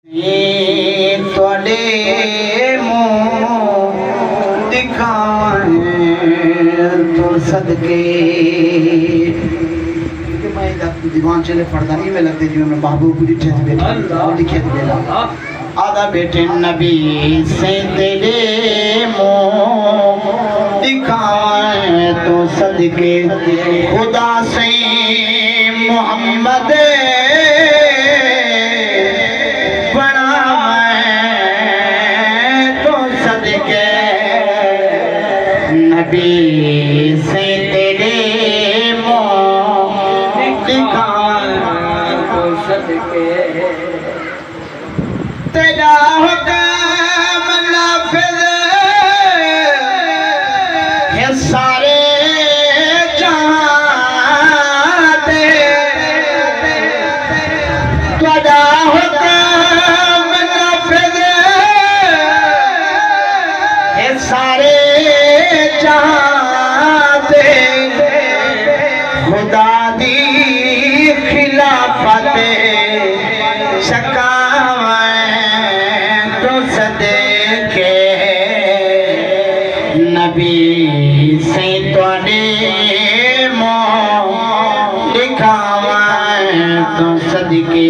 थोड़े मुँह दिखावे तो सदके मैं दीवान चले पढ़ता नहीं मैं लगते जी मैं बाबू पूरी ठहर बैठा लिखे बेला आधा बेटे नबी से तेरे मुँह दिखावे तो सदके खुदा से मोहम्मद नबी से तेरे मुँह दिखावे तो सदके तेरा हुक्म नाफिज़ है सारे जहां पे तेरा हुक्म नाफिज़ है सारे खुदा दी खिलाफत शकावे तो सदके नबी से तोड़े मुँह दिखावे तो सदके।